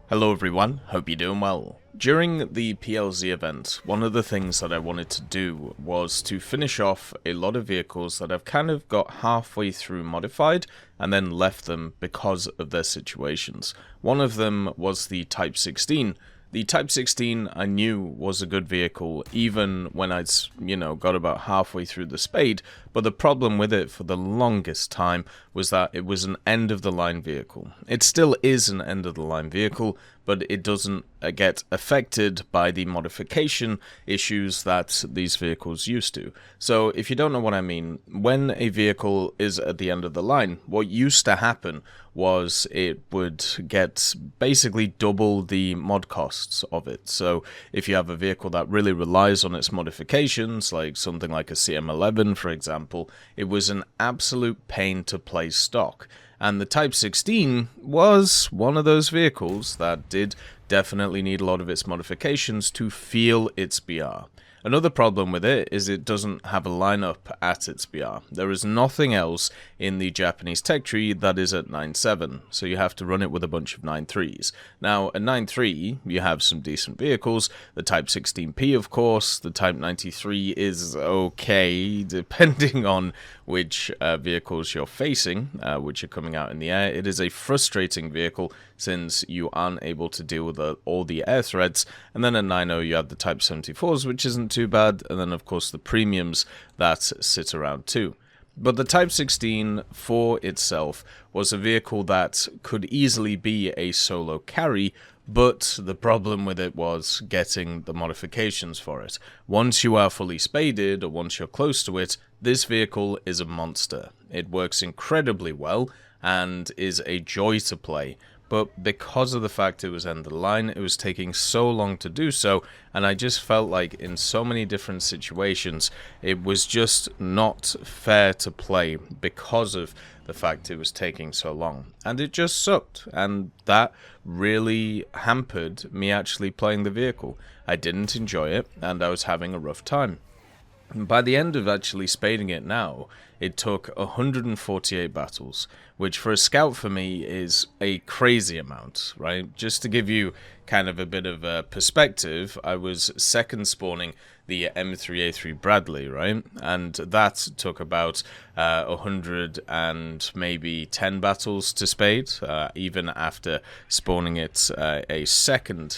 Hello everyone, hope you're doing well. During the PLZ event, one of the things that I wanted to do was to finish off a lot of vehicles that I've kind of got halfway through modified and then left them because of their situations. One of them was the Type 16. The Type 16 I knew was a good vehicle even when I'd, got about halfway through the Spade, but the problem with it for the longest time was that it was an end-of-the-line vehicle. It still is an end-of-the-line vehicle, but it doesn't get affected by the modification issues that these vehicles used to. So if you don't know what I mean, when a vehicle is at the end of the line, what used to happen was it would get basically double the mod costs of it. So if you have a vehicle that really relies on its modifications, like something like a CM11 for example, it was an absolute pain to play stock. And the Type 16 was one of those vehicles that did definitely need a lot of its modifications to feel its BR. Another problem with it is it doesn't have a lineup at its BR. There is nothing else in the Japanese tech tree that is at 9.7, so you have to run it with a bunch of 9.3s. Now, at 9.3, you have some decent vehicles. The Type 16P, of course. The Type 93 is okay, depending on which vehicles you're facing, which are coming out in the air. It is a frustrating vehicle since you aren't able to deal with all the air threats. And then at 9.0 you have the Type 74s, which isn't too bad, and then of course the premiums that sit around too. But the Type 16 for itself was a vehicle that could easily be a solo carry, but the problem with it was getting the modifications for it. Once you are fully spaded, or once you're close to it, this vehicle is a monster. It works incredibly well and is a joy to play. But because of the fact it was end of the line, it was taking so long to do so, and I just felt like in so many different situations, it was just not fair to play because of the fact it was taking so long. And it just sucked, and that really hampered me actually playing the vehicle. I didn't enjoy it, and I was having a rough time. By the end of actually spading it now, it took 148 battles, which for a scout for me is a crazy amount, right? Just to give you kind of a bit of a perspective, I was second spawning the M3A3 Bradley, right? And that took about 100 and maybe 10 battles to spade, even after spawning it a second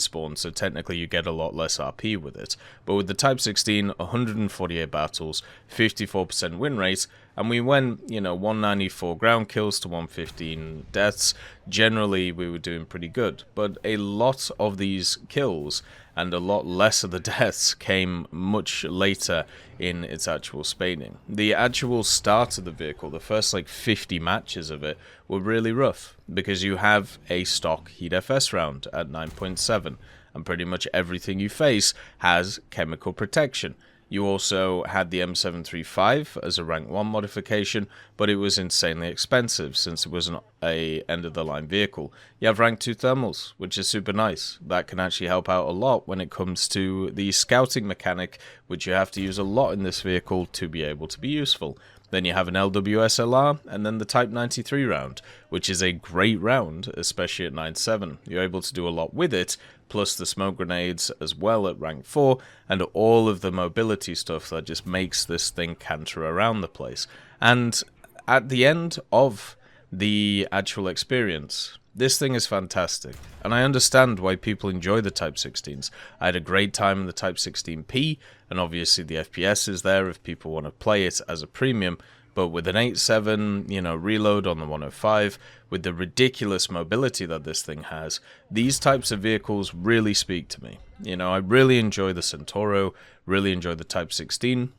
spawn, so technically you get a lot less RP with it. But with the Type 16, 148 battles, 54% win rate, and we went, 194 ground kills to 115 deaths. Generally, we were doing pretty good. But a lot of these kills and a lot less of the deaths came much later in its actual spading. The actual start of the vehicle, the first 50 matches of it, were really rough because you have a stock Heat FS round at 9.7, and pretty much everything you face has chemical protection. You also had the M735 as a rank 1 modification, but it was insanely expensive since it was an end-of-the-line vehicle. You have rank 2 thermals, which is super nice. That can actually help out a lot when it comes to the scouting mechanic, which you have to use a lot in this vehicle to be able to be useful. Then you have an LWSLR, and then the Type 93 round, which is a great round, especially at 9.7. You're able to do a lot with it, plus the smoke grenades as well at rank 4, and all of the mobility stuff that just makes this thing canter around the place. And at the end of the actual experience, this thing is fantastic, and I understand why people enjoy the Type 16s. I had a great time in the Type 16P, and obviously the FPS is there if people want to play it as a premium, but with an 8.7, reload on the 105, with the ridiculous mobility that this thing has, these types of vehicles really speak to me. I really enjoy the Centauro, really enjoy the Type 16.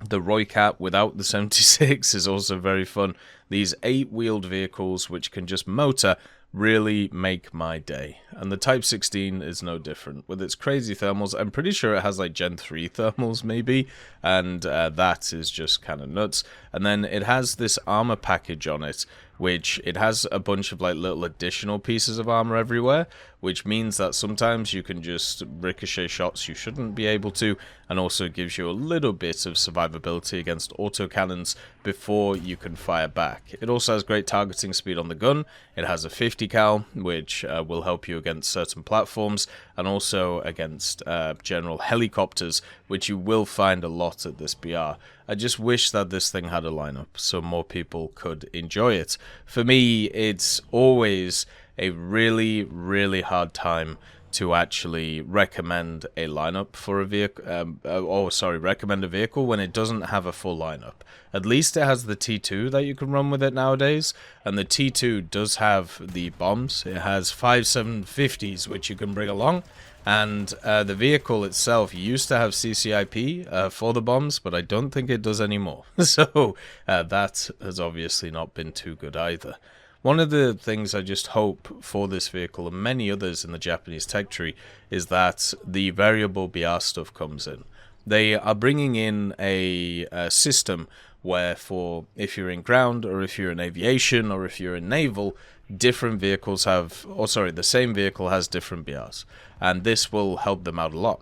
The Roycat without the 76 is also very fun. These 8-wheeled vehicles which can just motor really make my day. and the Type 16 is no different. With its crazy thermals, I'm pretty sure it has like Gen 3 thermals maybe, and that is just kind of nuts. And then it has this armor package on it, which it has a bunch of like little additional pieces of armor everywhere, which means that sometimes you can just ricochet shots you shouldn't be able to, and also gives you a little bit of survivability against autocannons before you can fire back. It also has great targeting speed on the gun. It has a 50 cal, which will help you against certain platforms, and also against general helicopters, which you will find a lot at this BR. I just wish that this thing had a lineup so more people could enjoy it. For me, it's always a really, really hard time to actually recommend a lineup for a vehicle, recommend a vehicle when it doesn't have a full lineup. At least it has the T2 that you can run with it nowadays, and the T2 does have the bombs. It has 5 750s, which you can bring along, and the vehicle itself used to have CCIP for the bombs, but I don't think it does anymore. So that has obviously not been too good either. One of the things I just hope for this vehicle and many others in the Japanese tech tree is that the variable BR stuff comes in. They are bringing in a system where for if you're in ground or if you're in aviation or if you're in naval, different vehicles have, the same vehicle has different BRs, and this will help them out a lot.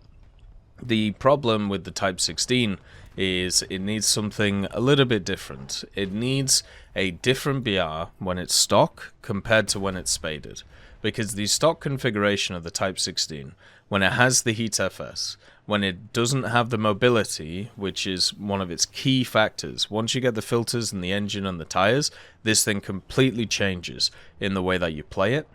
The problem with the Type 16 is it needs something a little bit different. It needs a different BR when it's stock compared to when it's spaded. Because the stock configuration of the Type 16, when it has the heat FS, when it doesn't have the mobility, which is one of its key factors, once you get the filters and the engine and the tires, this thing completely changes in the way that you play it.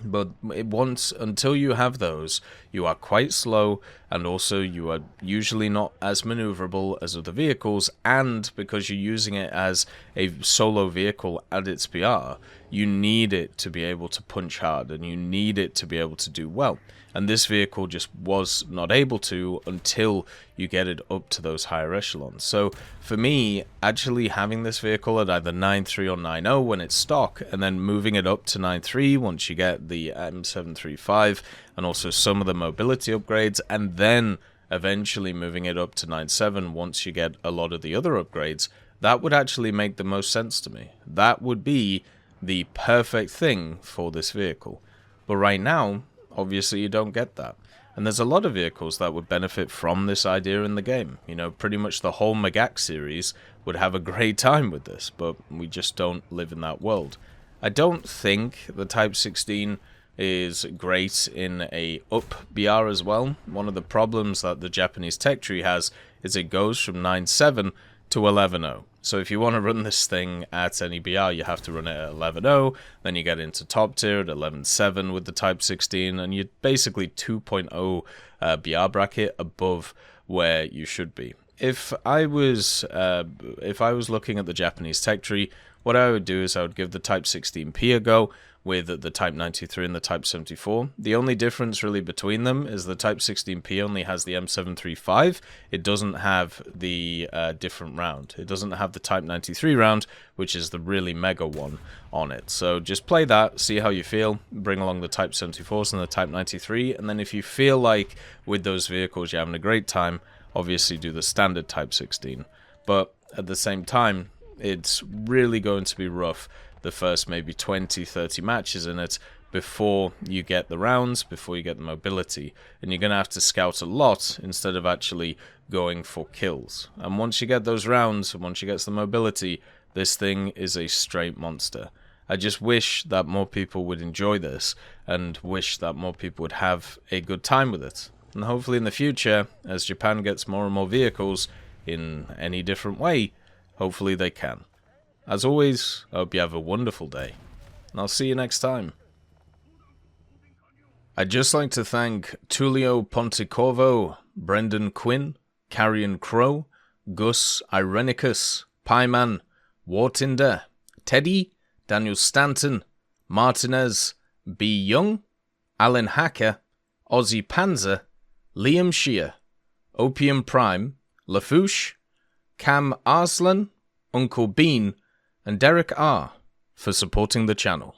But until you have those, you are quite slow, and also you are usually not as maneuverable as other vehicles, and because you're using it as a solo vehicle at its BR, you need it to be able to punch hard, and you need it to be able to do well. And this vehicle just was not able to until you get it up to those higher echelons. So for me, actually having this vehicle at either 9.3 or 9.0 when it's stock, and then moving it up to 9.3 once you get the M735 and also some of the mobility upgrades, and then eventually moving it up to 9.7 once you get a lot of the other upgrades, that would actually make the most sense to me. That would be the perfect thing for this vehicle. But right now, obviously you don't get that. And there's a lot of vehicles that would benefit from this idea in the game. You know, pretty much the whole Magak series would have a great time with this, but we just don't live in that world. I don't think the Type 16 is great in a up BR as well. One of the problems that the Japanese tech tree has is it goes from 9.7 to 11.0. So if you want to run this thing at any BR, you have to run it at 11.0, then you get into top tier at 11.7 with the Type 16, and you're basically 2.0 BR bracket above where you should be. If I was looking at the Japanese tech tree, what I would do is I would give the Type 16P a go with the Type 93 and the Type 74. The only difference really between them is the Type 16P only has the M735. It doesn't have the different round. It doesn't have the Type 93 round, which is the really mega one on it. So just play that, see how you feel, bring along the Type 74s and the Type 93, and then if you feel like with those vehicles you're having a great time, obviously do the standard Type 16. But at the same time, it's really going to be rough the first maybe 20-30 matches in it before you get the rounds, before you get the mobility, and you're going to have to scout a lot instead of actually going for kills. And once you get those rounds, and once you get the mobility, this thing is a straight monster. I just wish that more people would enjoy this, and wish that more people would have a good time with it. And hopefully in the future, as Japan gets more and more vehicles in any different way, hopefully they can. As always, I hope you have a wonderful day, and I'll see you next time. I'd just like to thank Tullio Pontecorvo, Brendan Quinn, Carrion Crow, Gus Irenicus, Pieman, Wartinder, Teddy, Daniel Stanton, Martinez, B. Young, Alan Hacker, Ozzy Panzer, Liam Shear, Opium Prime, Lafouche, Cam Arslan, Uncle Bean, and Derek R. for supporting the channel.